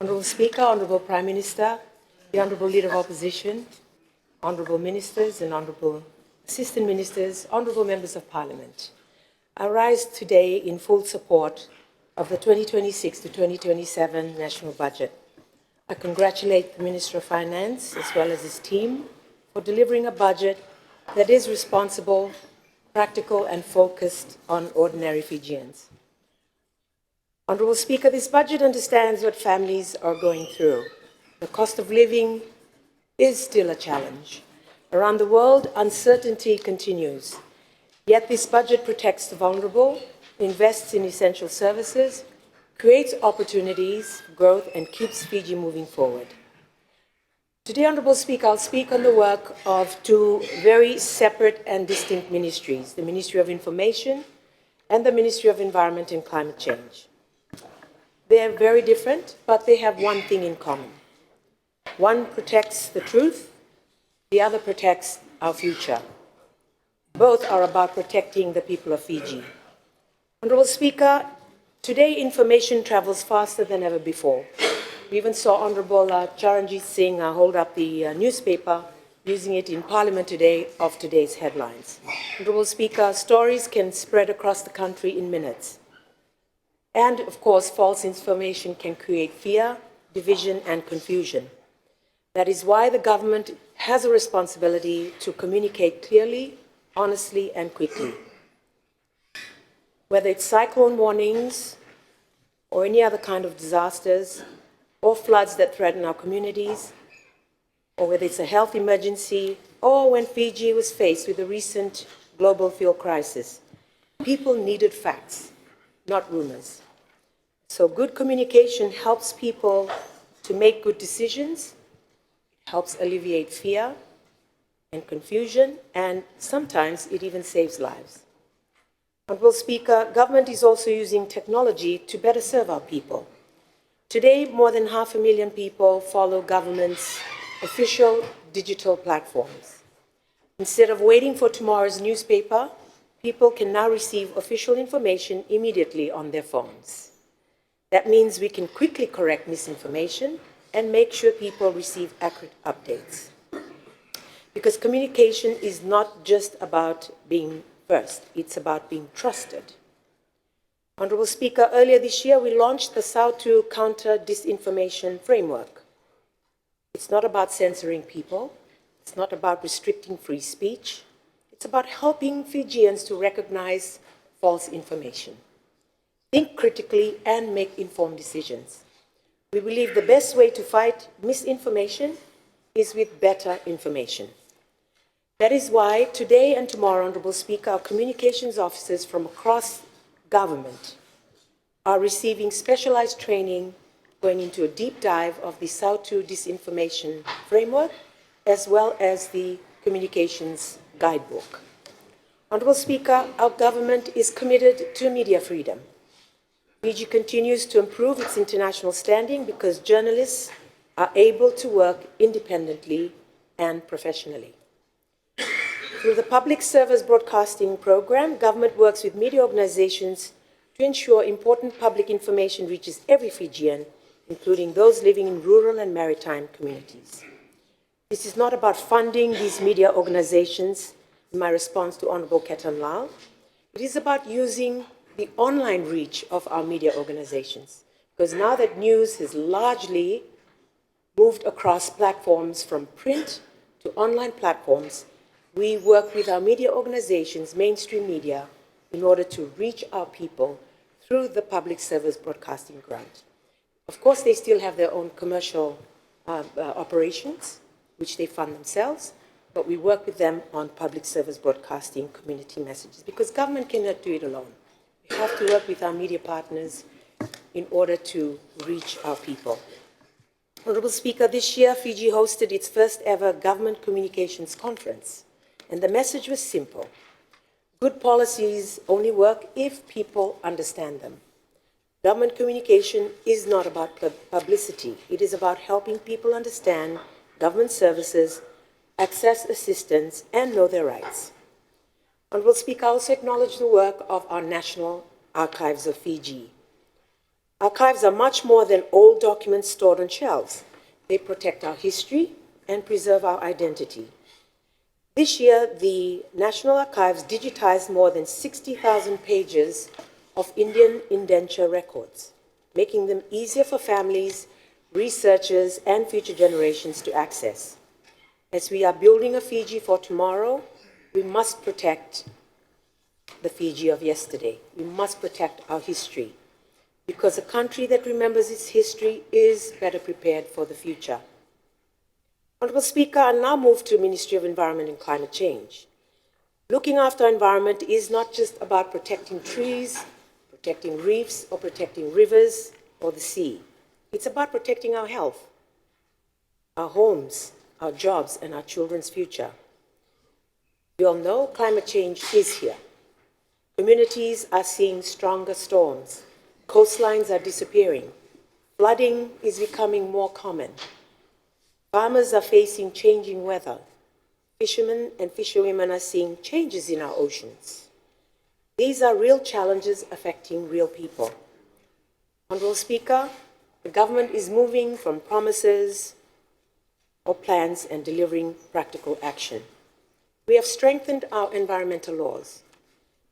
Honourable Speaker, Honourable Prime Minister, the Honourable Leader of Opposition, Honourable Ministers and Honourable Assistant Ministers, Honourable Members of Parliament, I rise today in full support of the 2026 to 2027 national budget. I congratulate the Minister of Finance as well as his team for delivering a budget that is responsible, practical and focused on ordinary Fijians. Honourable Speaker, this budget understands what families are going through. The cost of living is still a challenge. Around the world, uncertainty continues. Yet this budget protects the vulnerable, invests in essential services, creates opportunities for growth, and keeps Fiji moving forward. Today, Honourable Speaker, I'll speak on the work of two very separate and distinct ministries, the Ministry of Information and the Ministry of Environment and Climate Change. They are very different, but they have one thing in common. One protects the truth, the other protects our future. Both are about protecting the people of Fiji. Honourable Speaker, today information travels faster than ever before. We even saw Honourable Charanjit Singh hold up the newspaper, using it in Parliament today of today's headlines. Honourable Speaker, stories can spread across the country in minutes. And, of course, false information can create fear, division, and confusion. That is why the government has a responsibility to communicate clearly, honestly, and quickly. Whether it's cyclone warnings or any other kind of disasters or floods that threaten our communities, or whether it's a health emergency, or when Fiji was faced with the recent global fuel crisis, people needed facts, not rumors. So good communication helps people to make good decisions, helps alleviate fear and confusion, and sometimes it even saves lives. Honourable Speaker, government is also using technology to better serve our people. Today, more than 500,000 people follow government's official digital platforms. Instead of waiting for tomorrow's newspaper, people can now receive official information immediately on their phones. That means we can quickly correct misinformation and make sure people receive accurate updates. Because communication is not just about being first, it's about being trusted. Honourable Speaker, earlier this year we launched the SAU2 Counter Disinformation Framework. It's not about censoring people, it's not about restricting free speech, it's about helping Fijians to recognize false information, think critically, and make informed decisions. We believe the best way to fight misinformation is with better information. That is why today and tomorrow, Honourable Speaker, our communications officers from across government are receiving specialized training going into a deep dive of the SAU2 Disinformation Framework, as well as the Communications Guidebook. Honourable Speaker, our government is committed to media freedom. Fiji continues to improve its international standing because journalists are able to work independently and professionally. Through the Public Service Broadcasting Program, government works with media organizations to ensure important public information reaches every Fijian, including those living in rural and maritime communities. This is not about funding these media organizations, in my response to Honourable Ketan Lal. It is about using the online reach of our media organizations, because now that news has largely moved across platforms from print to online platforms, we work with our media organizations, mainstream media, in order to reach our people through the Public Service Broadcasting Grant. Of course, they still have their own commercial operations, which they fund themselves, but we work with them on public service broadcasting community messages, because government cannot do it alone. We have to work with our media partners in order to reach our people. Honourable Speaker, this year Fiji hosted its first ever Government Communications Conference, and the message was simple. Good policies only work if people understand them. Government communication is not about publicity. It is about helping people understand government services, access assistance, and know their rights. Honourable Speaker, I also acknowledge the work of our National Archives of Fiji. Archives are much more than old documents stored on shelves. They protect our history and preserve our identity. This year, the National Archives digitized more than 60,000 pages of Indian indenture records, making them easier for families, researchers, and future generations to access. As we are building a Fiji for tomorrow, we must protect the Fiji of yesterday. We must protect our history, because a country that remembers its history is better prepared for the future. Honourable Speaker, I now move to Ministry of Environment and Climate Change. Looking after our environment is not just about protecting trees, protecting reefs, or protecting rivers or the sea. It's about protecting our health, our homes, our jobs, and our children's future. We all know climate change is here. Communities are seeing stronger storms. Coastlines are disappearing. Flooding is becoming more common. Farmers are facing changing weather. Fishermen and fisherwomen are seeing changes in our oceans. These are real challenges affecting real people. Honourable Speaker, the government is moving from promises or plans and delivering practical action. We have strengthened our environmental laws.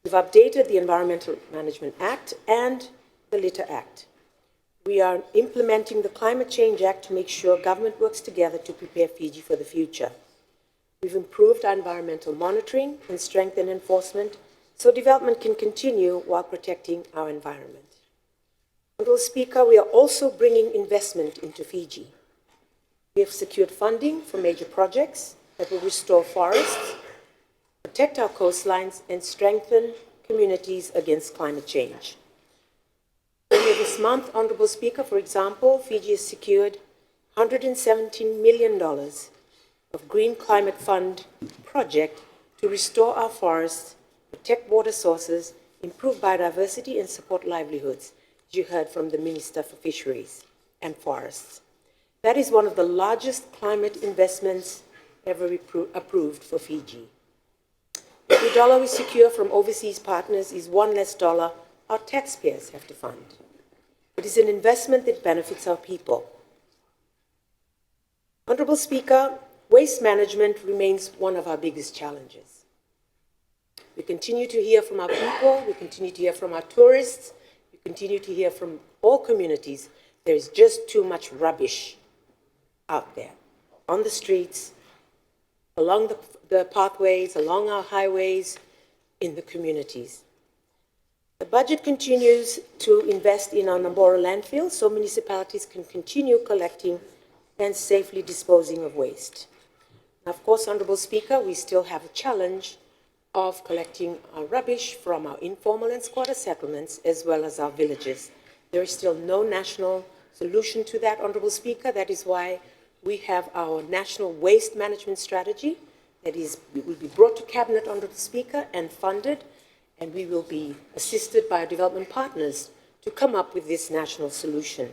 We've updated the Environmental Management Act and the Litter Act. We are implementing the Climate Change Act to make sure government works together to prepare Fiji for the future. We've improved our environmental monitoring and strengthened enforcement so development can continue while protecting our environment. Honourable Speaker, we are also bringing investment into Fiji. We have secured funding for major projects that will restore forests, protect our coastlines, and strengthen communities against climate change. Earlier this month, Honourable Speaker, for example, Fiji has secured $117 million of Green Climate Fund project to restore our forests, protect water sources, improve biodiversity, and support livelihoods, as you heard from the Minister for Fisheries and Forests. That is one of the largest climate investments ever approved for Fiji. Every dollar we secure from overseas partners is one less dollar our taxpayers have to fund. It is an investment that benefits our people. Honourable Speaker, waste management remains one of our biggest challenges. We continue to hear from our people, we continue to hear from our tourists, we continue to hear from all communities. There is just too much rubbish out there, on the streets, along the pathways, along our highways, in the communities. The budget continues to invest in our Nambora landfill so municipalities can continue collecting and safely disposing of waste. Now, of course, Honourable Speaker, we still have a challenge of collecting our rubbish from our informal and squatter settlements as well as our villages. There is still no national solution to that, Honourable Speaker. That is why we have our national waste management strategy that will be brought to Cabinet, Honourable Speaker, and funded, and we will be assisted by our development partners to come up with this national solution.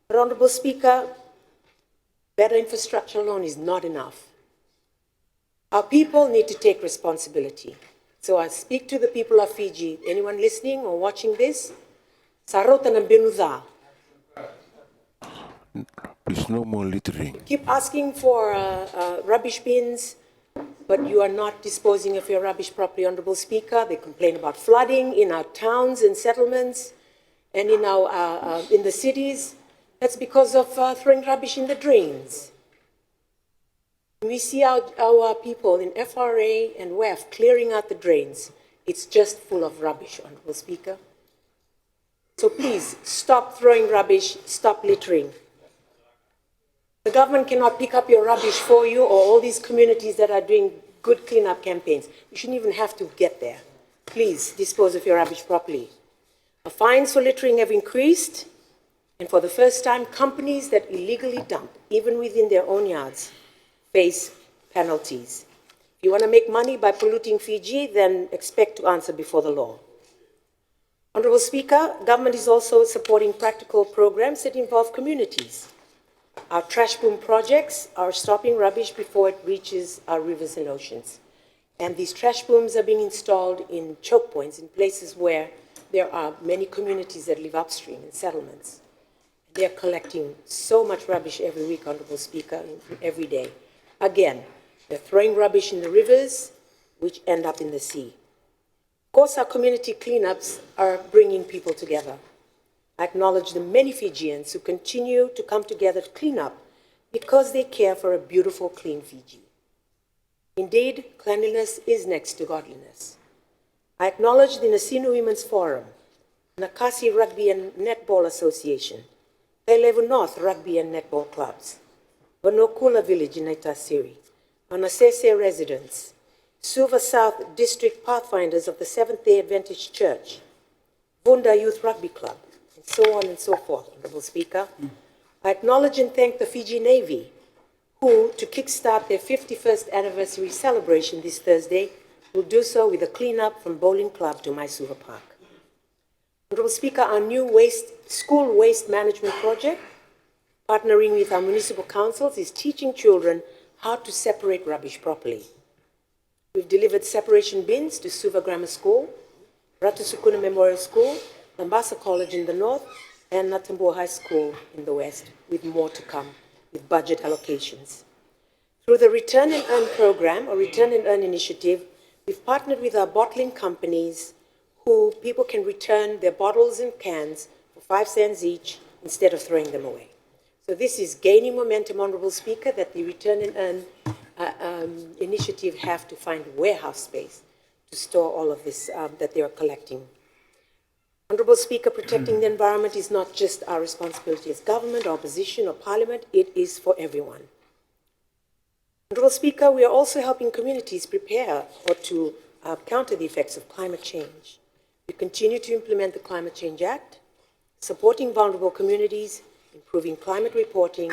But, Honourable Speaker, better infrastructure alone is not enough. Our people need to take responsibility. So I speak to the people of Fiji. Anyone listening or watching this? Sarota na binuza. Please, no more littering. Keep asking for rubbish bins, but you are not disposing of your rubbish properly, Honourable Speaker. They complain about flooding in our towns and settlements and in the cities. That's because of throwing rubbish in the drains. We see our people in FRA and WEF clearing out the drains. It's just full of rubbish, Honourable Speaker. So please, stop throwing rubbish, stop littering. The government cannot pick up your rubbish for you, or all these communities that are doing good cleanup campaigns. You shouldn't even have to get there. Please dispose of your rubbish properly. Our fines for littering have increased, and for the first time, companies that illegally dump, even within their own yards, face penalties. If you want to make money by polluting Fiji, then expect to answer before the law. Honourable Speaker, government is also supporting practical programs that involve communities. Our trash boom projects are stopping rubbish before it reaches our rivers and oceans. And these trash booms are being installed in choke points, in places where there are many communities that live upstream in settlements. They're collecting so much rubbish every week, Honorable Speaker, every day. Again, they're throwing rubbish in the rivers, which end up in the sea. Of course, our community cleanups are bringing people together. I acknowledge the many Fijians who continue to come together to clean up because they care for a beautiful, clean Fiji. Indeed, cleanliness is next to godliness. I acknowledge the Nasinu Women's Forum, Nakasi Rugby and Netball Association, Elevu North Rugby and Netball Clubs, Vanokula Village in Naitasiri, Anasese residents, Suva South District Pathfinders of the Seventh-day Adventist Church, Vunda Youth Rugby Club, and so on and so forth, Honorable Speaker. I acknowledge and thank the Fiji Navy, who, to kickstart their 51st anniversary celebration this Thursday, will do so with a cleanup from Bowling Club to Maisuva Park. Honorable Speaker, our new school waste management project, partnering with our municipal councils, is teaching children how to separate rubbish properly. We've delivered separation bins to Suva Grammar School, Ratusukuna Memorial School, Lambasa College in the north, and Natambua High School in the west, with more to come with budget allocations. Through the Return and Earn program, or Return and Earn initiative, we've partnered with our bottling companies who people can return their bottles and cans for 5 cents each instead of throwing them away. So this is gaining momentum, Honorable Speaker, that the Return and Earn initiative have to find warehouse space to store all of this that they are collecting. Honorable Speaker, protecting the environment is not just our responsibility as government, opposition, or parliament, it is for everyone. Honorable Speaker, we are also helping communities prepare or to counter the effects of climate change. We continue to implement the Climate Change Act, supporting vulnerable communities, improving climate reporting,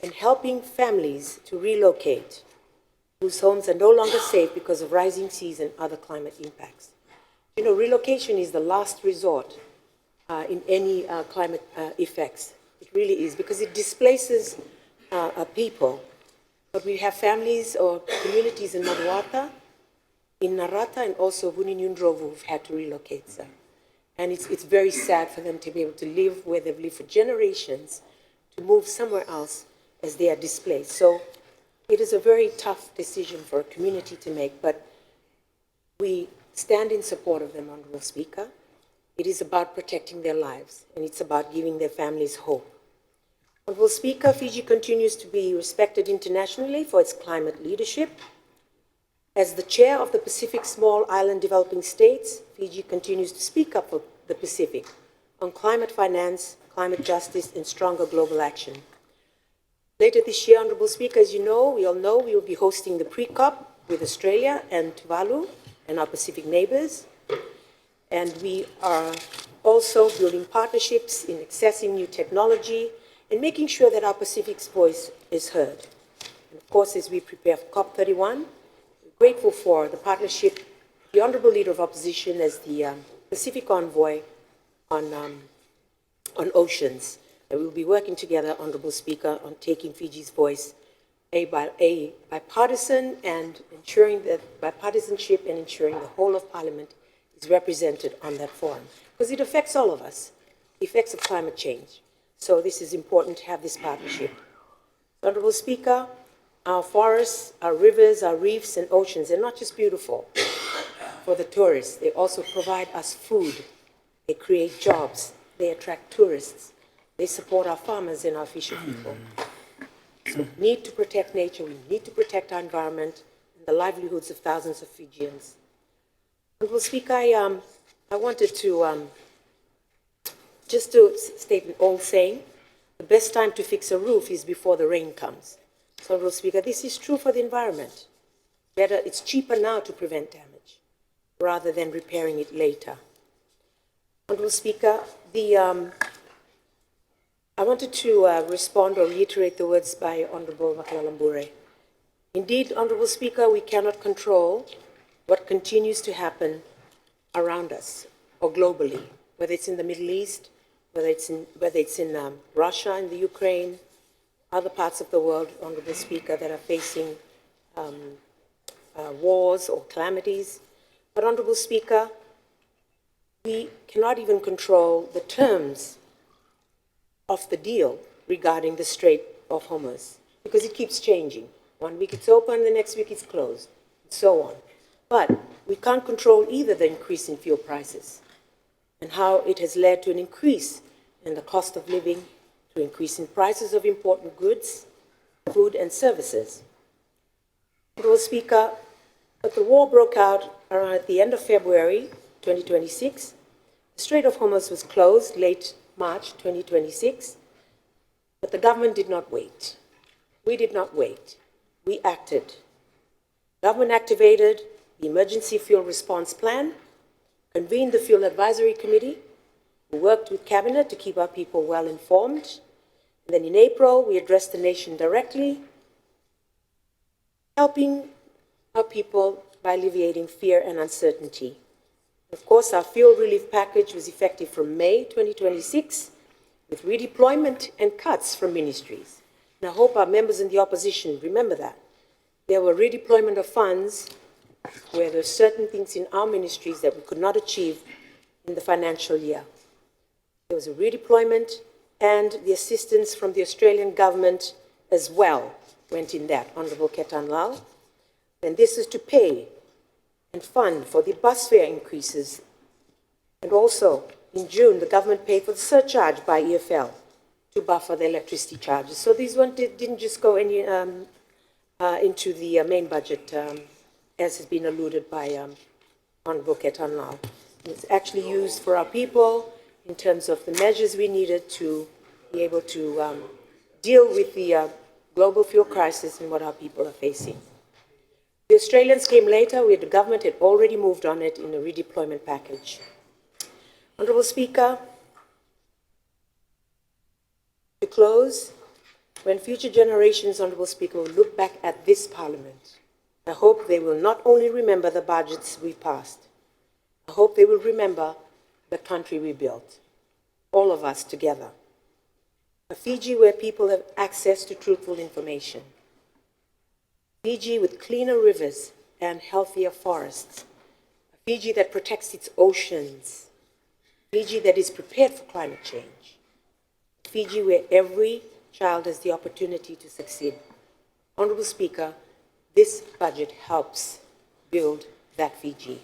and helping families to relocate whose homes are no longer safe because of rising seas and other climate impacts. You know, relocation is the last resort in any climate effects. It really is, because it displaces people. But we have families or communities in Maduata, in Narata, and also Vuninyundrovu who've had to relocate, sir. And it's very sad for them to be able to live where they've lived for generations, to move somewhere else as they are displaced. So it is a very tough decision for a community to make, but we stand in support of them, Honorable Speaker. It is about protecting their lives, and it's about giving their families hope. Honorable Speaker, Fiji continues to be respected internationally for its climate leadership. As the chair of the Pacific Small Island Developing States, Fiji continues to speak up for the Pacific on climate finance, climate justice, and stronger global action. Later this year, Honorable Speaker, as you know, we all know, we will be hosting the pre-COP with Australia and Tuvalu and our Pacific neighbors. And we are also building partnerships in accessing new technology and making sure that our Pacific's voice is heard. And of course, as we prepare for COP31, grateful for the partnership, the Honourable Leader of Opposition as the Pacific Envoy on oceans. And we'll be working together, Honourable Speaker, on taking Fiji's voice bipartisan and ensuring that bipartisanship and ensuring the whole of Parliament is represented on that forum. Because it affects all of us, the effects of climate change. So this is important to have this partnership. Honourable Speaker, our forests, our rivers, our reefs and oceans, they're not just beautiful for the tourists, they also provide us food, they create jobs, they attract tourists, they support our farmers and our fisher people. So we need to protect nature, we need to protect our environment and the livelihoods of thousands of Fijians. Honourable Speaker, I wanted to just to state an old saying, the best time to fix a roof is before the rain comes. So, Honourable Speaker, this is true for the environment. It's cheaper now to prevent damage rather than repairing it later. Honourable Speaker, I wanted to respond or reiterate the words by Honourable Makalambure. Indeed, Honourable Speaker, we cannot control what continues to happen around us or globally, whether it's in the Middle East, whether it's in Russia and the Ukraine, other parts of the world, Honourable Speaker, that are facing wars or calamities. But Honourable Speaker, we cannot even control the terms of the deal regarding the Strait of Hormuz because it keeps changing. 1 week it's open, the next week it's closed, and so on. But we can't control either the increase in fuel prices and how it has led to an increase in the cost of living, to increase in prices of important goods, food and services. Honorable Speaker, but the war broke out around at the end of February 2026. The Strait of Hormuz was closed late March 2026, but the government did not wait. We did not wait. We acted. Government activated the Emergency Fuel Response Plan, convened the Fuel Advisory Committee, who worked with Cabinet to keep our people well informed. And then in April, we addressed the nation directly, helping our people by alleviating fear and uncertainty. Of course, our fuel relief package was effective from May 2026, with redeployment and cuts from ministries. And I hope our members in the opposition remember that. There were redeployment of funds where there are certain things in our ministries that we could not achieve in the financial year. There was a redeployment, and the assistance from the Australian government as well went in that, Honourable Ketan Lal. And this is to pay and fund for the bus fare increases. And also, in June, the government paid for the surcharge by EFL to buffer the electricity charges. So these ones didn't just go into the main budget, as has been alluded by Honourable Ketan Lal. It's actually used for our people in terms of the measures we needed to be able to deal with the global fuel crisis and what our people are facing. The Australians came later, where the government had already moved on it in a redeployment package. Honourable Speaker, to close, when future generations, Honourable Speaker, will look back at this Parliament, I hope they will not only remember the budgets we passed, I hope they will remember the country we built, all of us together. A Fiji where people have access to truthful information. Fiji with cleaner rivers and healthier forests. A Fiji that protects its oceans. Fiji that is prepared for climate change. A Fiji where every child has the opportunity to succeed. Honourable Speaker, this budget helps build that Fiji.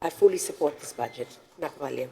I fully support this budget. Nakvalem.